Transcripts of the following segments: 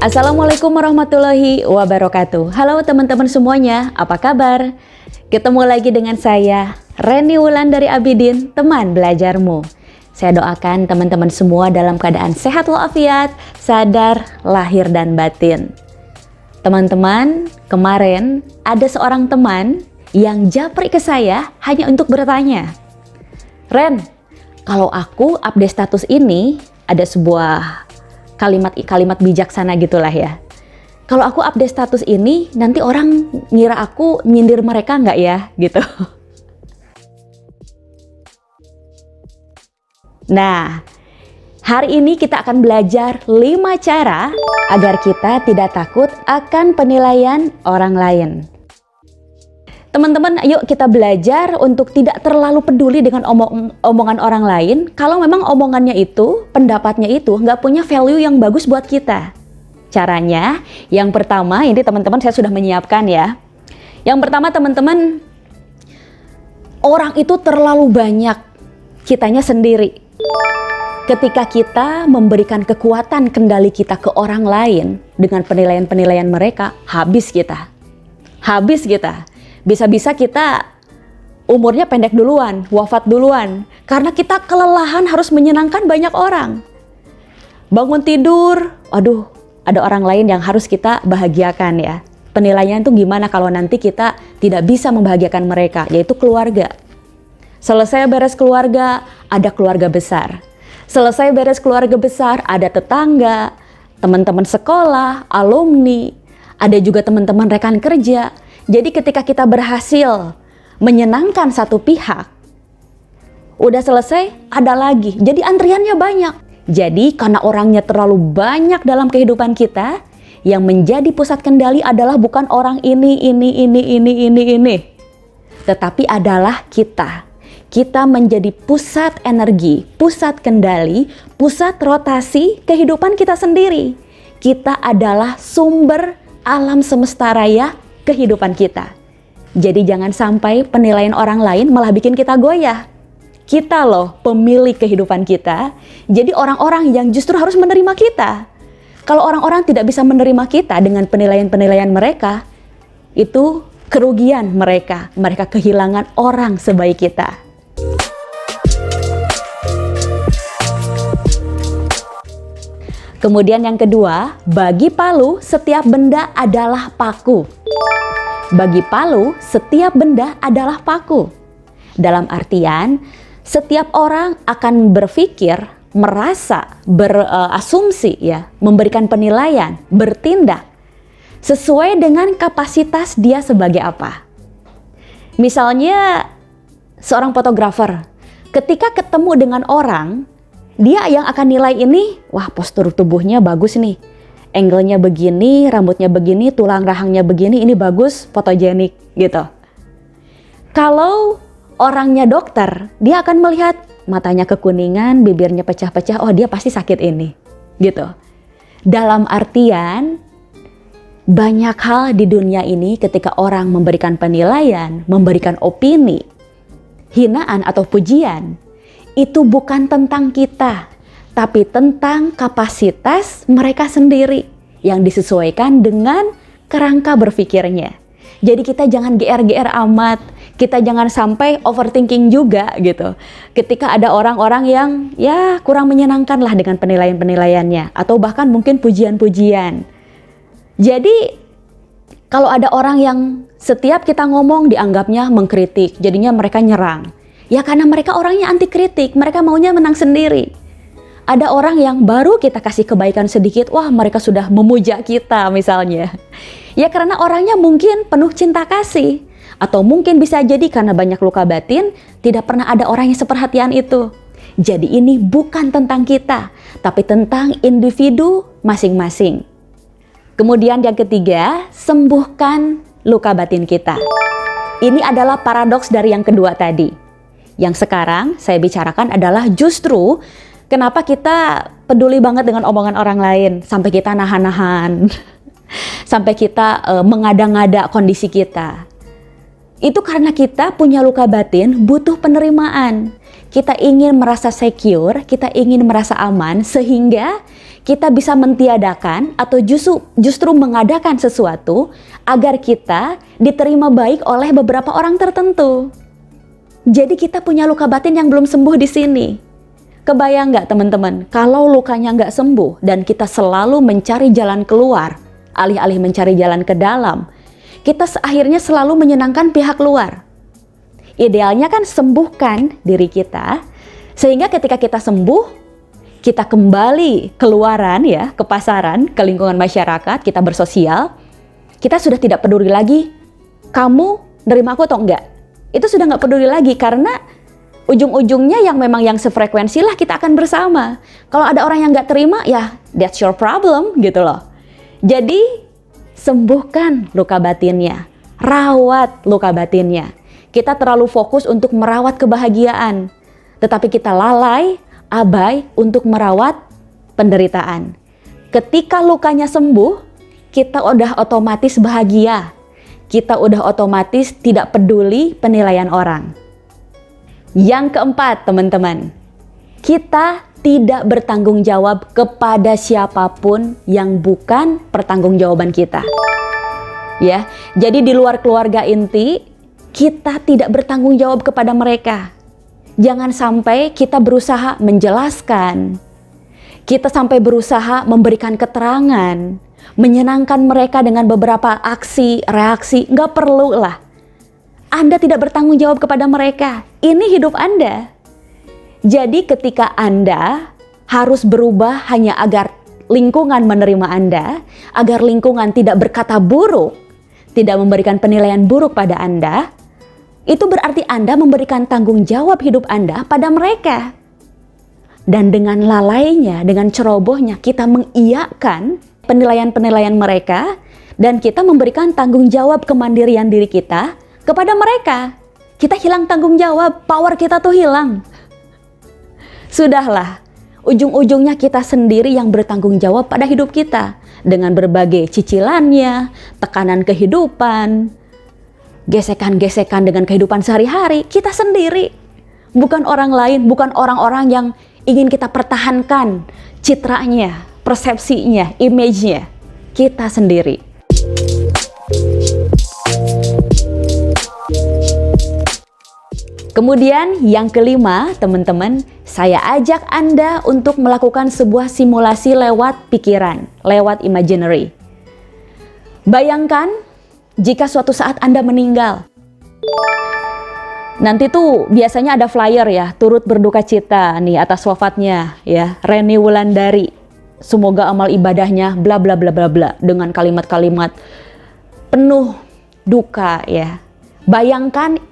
Assalamualaikum warahmatullahi wabarakatuh. Halo teman-teman semuanya, apa kabar? Ketemu lagi dengan saya, Reni Wulan dari Abidin, teman belajarmu. Saya doakan teman-teman semua dalam keadaan sehat walafiat, sadar, lahir dan batin. Teman-teman, kemarin ada seorang teman yang japri ke saya hanya untuk bertanya, Ren, kalau aku update status ini, ada sebuah kalimat bijaksana gitulah ya. Kalau aku update status ini, nanti orang ngira aku nyindir mereka nggak ya? Gitu. Nah, hari ini kita akan belajar 5 cara agar kita tidak takut akan penilaian orang lain. Teman-teman, yuk kita belajar untuk tidak terlalu peduli dengan omongan orang lain kalau memang omongannya itu, pendapatnya itu nggak punya value yang bagus buat kita. Caranya, yang pertama, ini teman-teman saya sudah menyiapkan ya. Yang pertama teman-teman, orang itu terlalu banyak, kitanya sendiri. Ketika kita memberikan kekuatan kendali kita ke orang lain dengan penilaian-penilaian mereka, habis kita. Habis kita. Bisa-bisa kita umurnya pendek duluan, wafat duluan. Karena kita kelelahan harus menyenangkan banyak orang. Bangun tidur, aduh, ada orang lain yang harus kita bahagiakan ya. Penilaian itu gimana kalau nanti kita tidak bisa membahagiakan mereka, yaitu keluarga. Selesai beres keluarga, ada keluarga besar. Selesai beres keluarga besar, ada tetangga, teman-teman sekolah, alumni, ada juga teman-teman rekan kerja. Jadi ketika kita berhasil menyenangkan satu pihak, udah selesai, ada lagi. Jadi antriannya banyak. Jadi karena orangnya terlalu banyak dalam kehidupan kita, yang menjadi pusat kendali adalah bukan orang ini, tetapi adalah kita. Kita menjadi pusat energi, pusat kendali, pusat rotasi kehidupan kita sendiri. Kita adalah sumber alam semesta raya kehidupan kita. Jadi jangan sampai penilaian orang lain malah bikin kita goyah. Kita loh pemilik kehidupan kita. Jadi orang-orang yang justru harus menerima kita. Kalau orang-orang tidak bisa menerima kita dengan penilaian-penilaian mereka, itu kerugian mereka. Mereka kehilangan orang sebaik kita. Kemudian yang kedua, bagi Palu setiap benda adalah paku. Bagi Palu setiap benda adalah paku. Dalam artian, setiap orang akan berpikir, merasa, berasumsi ya, memberikan penilaian, bertindak sesuai dengan kapasitas dia sebagai apa. Misalnya seorang fotografer, ketika ketemu dengan orang, dia yang akan nilai ini, wah postur tubuhnya bagus nih, angle-nya begini, rambutnya begini, tulang rahangnya begini, ini bagus, fotogenik gitu. Kalau orangnya dokter, dia akan melihat matanya kekuningan, bibirnya pecah-pecah, oh dia pasti sakit ini gitu. Dalam artian, banyak hal di dunia ini ketika orang memberikan penilaian, memberikan opini, hinaan atau pujian, itu bukan tentang kita, tapi tentang kapasitas mereka sendiri yang disesuaikan dengan kerangka berpikirnya. Jadi kita jangan GR-GR amat, kita jangan sampai overthinking juga gitu. Ketika ada orang-orang yang ya kurang menyenangkan lah dengan penilaian-penilaiannya, atau bahkan mungkin pujian-pujian. Jadi kalau ada orang yang setiap kita ngomong dianggapnya mengkritik, jadinya mereka nyerang. Ya karena mereka orangnya anti kritik, mereka maunya menang sendiri. Ada orang yang baru kita kasih kebaikan sedikit, wah mereka sudah memuja kita misalnya. Ya karena orangnya mungkin penuh cinta kasih. Atau mungkin bisa jadi karena banyak luka batin, tidak pernah ada orang yang seperhatian itu. Jadi ini bukan tentang kita, tapi tentang individu masing-masing. Kemudian yang ketiga, sembuhkan luka batin kita. Ini adalah paradoks dari yang kedua tadi. Yang sekarang saya bicarakan adalah justru kenapa kita peduli banget dengan omongan orang lain, sampai kita nahan-nahan, sampai kita mengada-ngada kondisi kita. Itu karena kita punya luka batin, butuh penerimaan. kita ingin merasa secure, kita ingin merasa aman, sehingga kita bisa mentiadakan atau justru mengadakan sesuatu agar kita diterima baik oleh beberapa orang tertentu. Jadi kita punya luka batin yang belum sembuh di sini. Kebayang nggak teman-teman, kalau lukanya nggak sembuh dan kita selalu mencari jalan keluar, alih-alih mencari jalan ke dalam, kita akhirnya selalu menyenangkan pihak luar. Idealnya kan sembuhkan diri kita, sehingga ketika kita sembuh, kita kembali keluaran ya, ke pasaran, ke lingkungan masyarakat, kita bersosial, kita sudah tidak peduli lagi, kamu nerima aku atau enggak. Itu sudah nggak peduli lagi, karena ujung-ujungnya yang memang yang sefrekuensi lah kita akan bersama. Kalau ada orang yang nggak terima, ya that's your problem gitu loh. Jadi, sembuhkan luka batinnya, rawat luka batinnya. Kita terlalu fokus untuk merawat kebahagiaan, tetapi kita lalai, abai untuk merawat penderitaan. Ketika lukanya sembuh, kita udah otomatis bahagia. Kita udah otomatis tidak peduli penilaian orang. Yang keempat, teman-teman, kita tidak bertanggung jawab kepada siapapun yang bukan pertanggungjawaban kita. Ya, jadi di luar keluarga inti, kita tidak bertanggung jawab kepada mereka. Jangan sampai kita berusaha menjelaskan, kita sampai berusaha memberikan keterangan, menyenangkan mereka dengan beberapa aksi, reaksi. Nggak perlu lah. Anda tidak bertanggung jawab kepada mereka. Ini hidup Anda. Jadi ketika Anda harus berubah hanya agar lingkungan menerima Anda, agar lingkungan tidak berkata buruk, tidak memberikan penilaian buruk pada Anda, itu berarti Anda memberikan tanggung jawab hidup Anda pada mereka. Dan dengan lalainya, dengan cerobohnya, kita mengiyakan penilaian-penilaian mereka, dan kita memberikan tanggung jawab kemandirian diri kita kepada mereka. Kita hilang tanggung jawab, power kita tuh hilang. Sudahlah, ujung-ujungnya kita sendiri yang bertanggung jawab pada hidup kita. Dengan berbagai cicilannya, tekanan kehidupan, gesekan-gesekan dengan kehidupan sehari-hari, kita sendiri. Bukan orang lain, bukan orang-orang yang ingin kita pertahankan citranya, persepsinya, image-nya. Kita sendiri. Kemudian yang kelima, teman-teman, saya ajak Anda untuk melakukan sebuah simulasi lewat pikiran, lewat imaginary. Bayangkan jika suatu saat Anda meninggal. Nanti tuh biasanya ada flyer ya, turut berduka cita nih atas wafatnya ya, Reni Wulandari. Semoga amal ibadahnya bla bla bla bla bla, dengan kalimat-kalimat penuh duka ya. Bayangkan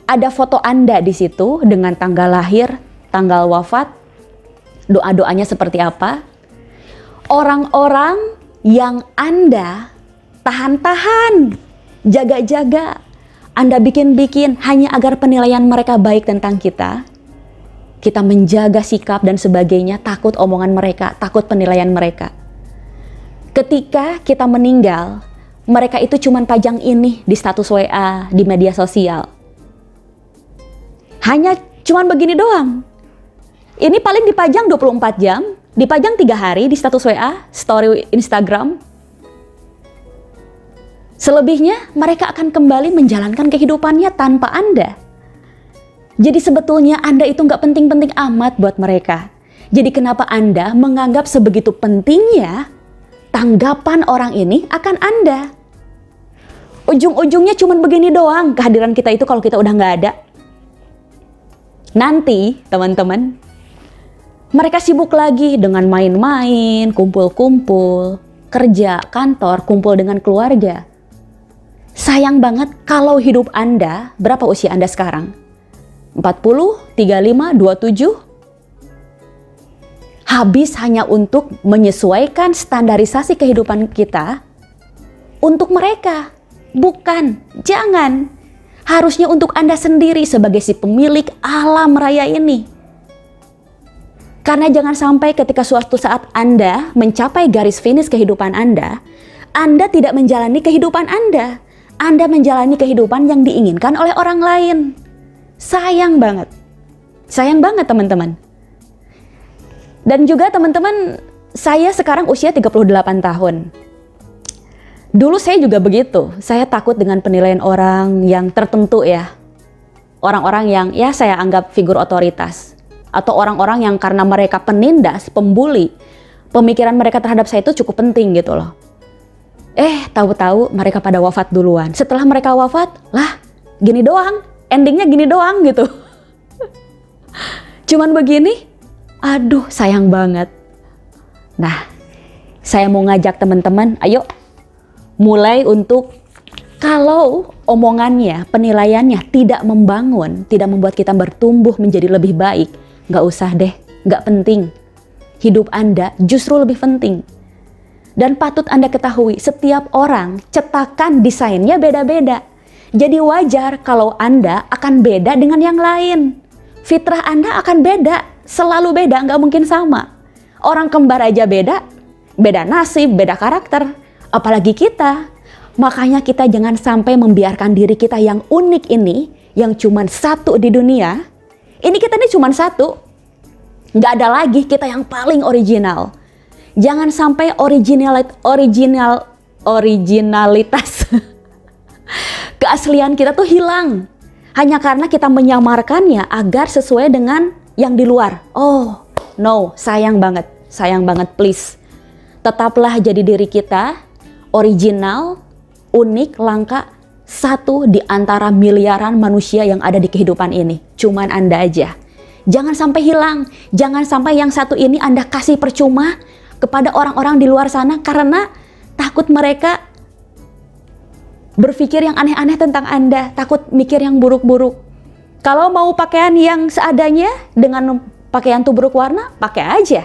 ada foto Anda di situ dengan tanggal lahir, tanggal wafat, doa-doanya seperti apa. Orang-orang yang Anda tahan-tahan, jaga-jaga, Anda bikin-bikin hanya agar penilaian mereka baik tentang kita. Kita menjaga sikap dan sebagainya, takut omongan mereka, takut penilaian mereka. Ketika kita meninggal, mereka itu cuma pajang ini di status WA, di media sosial. Hanya cuma begini doang. Ini paling dipajang 24 jam, dipajang 3 hari di status WA, story Instagram. Selebihnya mereka akan kembali menjalankan kehidupannya tanpa Anda. Jadi sebetulnya Anda itu nggak penting-penting amat buat mereka. Jadi kenapa Anda menganggap sebegitu pentingnya tanggapan orang ini akan Anda? Ujung-ujungnya cuma begini doang kehadiran kita itu kalau kita udah nggak ada. Nanti teman-teman, mereka sibuk lagi dengan main-main, kumpul-kumpul, kerja, kantor, kumpul dengan keluarga. Sayang banget kalau hidup Anda, berapa usia Anda sekarang? 40, 35, 27? Habis hanya untuk menyesuaikan standarisasi kehidupan kita untuk mereka. Bukan, jangan. Harusnya untuk Anda sendiri sebagai si pemilik alam raya ini. Karena jangan sampai ketika suatu saat Anda mencapai garis finish kehidupan Anda tidak menjalani kehidupan Anda. Anda menjalani kehidupan yang diinginkan oleh orang lain. Sayang banget. Sayang banget teman-teman. Dan juga teman-teman, saya sekarang usia 38 tahun. Dulu saya juga begitu. Saya takut dengan penilaian orang yang tertentu ya. Orang-orang yang ya saya anggap figur otoritas. Atau orang-orang yang karena mereka penindas, pembuli, pemikiran mereka terhadap saya itu cukup penting gitu loh. Tahu-tahu mereka pada wafat duluan. Setelah mereka wafat, lah gini doang. Endingnya gini doang gitu. Cuman begini, aduh sayang banget. Nah, saya mau ngajak teman-teman, ayo mulai untuk kalau omongannya, penilaiannya tidak membangun, tidak membuat kita bertumbuh menjadi lebih baik, nggak usah deh, nggak penting. Hidup Anda justru lebih penting. Dan patut Anda ketahui, setiap orang cetakan desainnya beda-beda. Jadi wajar kalau Anda akan beda dengan yang lain. Fitrah Anda akan beda, selalu beda, nggak mungkin sama. Orang kembar aja beda nasib, beda karakter, apalagi kita. Makanya kita jangan sampai membiarkan diri kita yang unik ini, yang cuman satu di dunia. Ini kita nih cuman satu, nggak ada lagi kita yang paling original. Jangan sampai originalitas keaslian kita tuh hilang. Hanya karena kita menyamarkannya agar sesuai dengan yang di luar. Oh, no, sayang banget, please. Tetaplah jadi diri kita, original, unik, langka, satu di antara miliaran manusia yang ada di kehidupan ini. Cuman Anda aja. Jangan sampai hilang, jangan sampai yang satu ini Anda kasih percuma kepada orang-orang di luar sana karena takut mereka berpikir yang aneh-aneh tentang Anda, takut mikir yang buruk-buruk. Kalau mau pakaian yang seadanya dengan pakaian tubruk warna, pakai aja.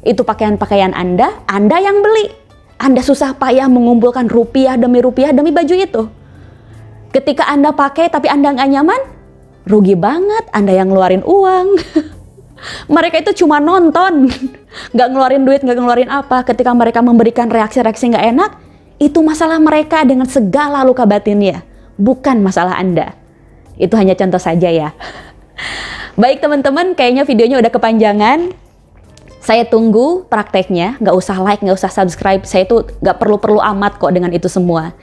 Itu pakaian-pakaian Anda yang beli. Anda susah payah mengumpulkan rupiah demi baju itu. Ketika Anda pakai tapi Anda nggak nyaman, rugi banget, Anda yang ngeluarin uang. Mereka itu cuma nonton, nggak ngeluarin duit, nggak ngeluarin apa. Ketika mereka memberikan reaksi-reaksi nggak enak, itu masalah mereka dengan segala luka batinnya, bukan masalah Anda. Itu hanya contoh saja ya. Baik teman-teman, kayaknya videonya udah kepanjangan. Saya tunggu prakteknya, nggak usah like, nggak usah subscribe. Saya tuh nggak perlu amat kok dengan itu semua.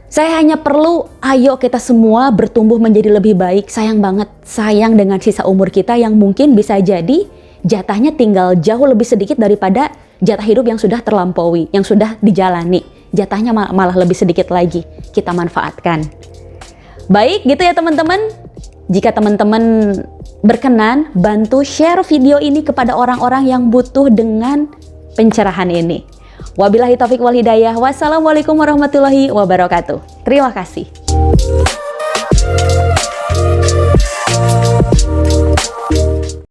Saya hanya perlu, ayo kita semua bertumbuh menjadi lebih baik. Sayang banget, sayang dengan sisa umur kita yang mungkin bisa jadi jatahnya tinggal jauh lebih sedikit daripada jatah hidup yang sudah terlampaui, yang sudah dijalani. Jatahnya malah lebih sedikit lagi kita manfaatkan. Baik gitu ya teman-teman. Jika teman-teman berkenan, bantu share video ini kepada orang-orang yang butuh dengan pencerahan ini. Wabillahi taufiq wal hidayah. Wassalamualaikum warahmatullahi wabarakatuh. Terima kasih.